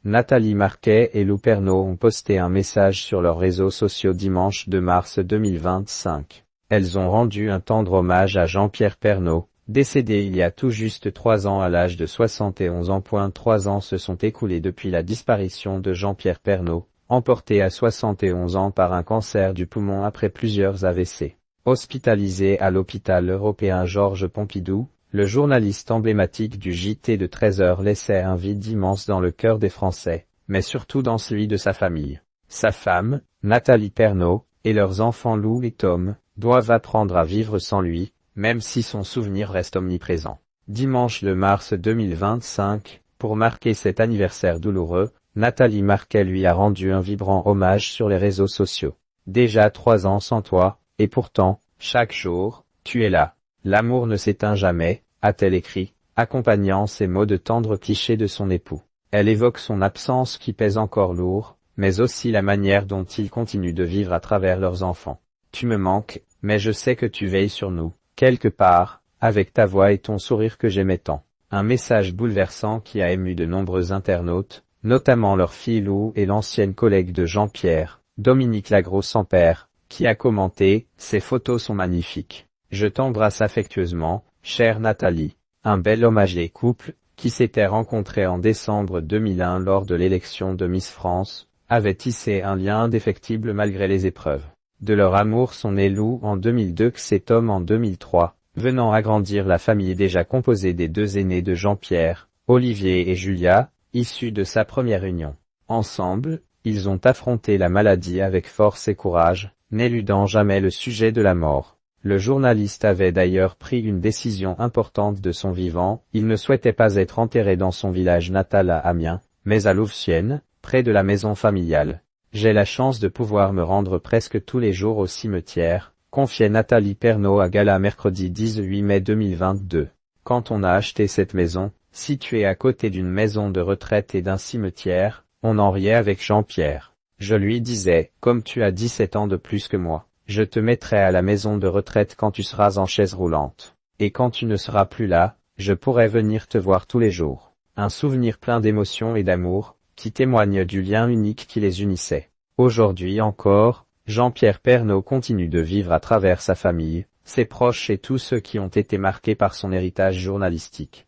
Nathalie Marquet et Lou Pernaut ont posté un message sur leurs réseaux sociaux dimanche 2 mars 2025. Elles ont rendu un tendre hommage à Jean-Pierre Pernaut, décédé il y a tout juste 3 ans à l'âge de 71 ans. 3 ans se sont écoulés depuis la disparition de Jean-Pierre Pernaut, emporté à 71 ans par un cancer du poumon après plusieurs AVC. Hospitalisé à l'hôpital européen Georges Pompidou, le journaliste emblématique du JT de 13h laissait un vide immense dans le cœur des Français, mais surtout dans celui de sa famille. Sa femme, Nathalie Pernaut, et leurs enfants Lou et Tom, doivent apprendre à vivre sans lui, même si son souvenir reste omniprésent. Dimanche 2 mars 2025, pour marquer cet anniversaire douloureux, Nathalie Marquet lui a rendu un vibrant hommage sur les réseaux sociaux. Déjà 3 ans sans toi, et pourtant, chaque jour, tu es là. L'amour ne s'éteint jamais, a-t-elle écrit, accompagnant ces mots de tendres clichés de son époux. Elle évoque son absence qui pèse encore lourd, mais aussi la manière dont ils continuent de vivre à travers leurs enfants. Tu me manques, mais je sais que tu veilles sur nous, quelque part, avec ta voix et ton sourire que j'aimais tant. Un message bouleversant qui a ému de nombreux internautes, notamment leur fille Lou et l'ancienne collègue de Jean-Pierre, Dominique Lagros-Sampère, qui a commenté « Ces photos sont magnifiques. Je t'embrasse affectueusement, chère Nathalie ». Un bel hommage des couples, qui s'étaient rencontrés en décembre 2001 lors de l'élection de Miss France, avaient tissé un lien indéfectible malgré les épreuves. De leur amour sont nés Lou en 2002 et Tom en 2003, venant agrandir la famille déjà composée des 2 aînés de Jean-Pierre, Olivier et Julia, issus de sa première union. Ensemble, ils ont affronté la maladie avec force et courage, n'éludant jamais le sujet de la mort. Le journaliste avait d'ailleurs pris une décision importante de son vivant, il ne souhaitait pas être enterré dans son village natal à Amiens, mais à Louvciennes, près de la maison familiale. J'ai la chance de pouvoir me rendre presque tous les jours au cimetière, confiait Nathalie Pernaut à Gala mercredi 18 mai 2022. Quand on a acheté cette maison, située à côté d'une maison de retraite et d'un cimetière, on en riait avec Jean-Pierre. Je lui disais, comme tu as 17 ans de plus que moi, je te mettrai à la maison de retraite quand tu seras en chaise roulante. Et quand tu ne seras plus là, je pourrai venir te voir tous les jours. Un souvenir plein d'émotion et d'amour, qui témoigne du lien unique qui les unissait. Aujourd'hui encore, Jean-Pierre Pernaut continue de vivre à travers sa famille, ses proches et tous ceux qui ont été marqués par son héritage journalistique.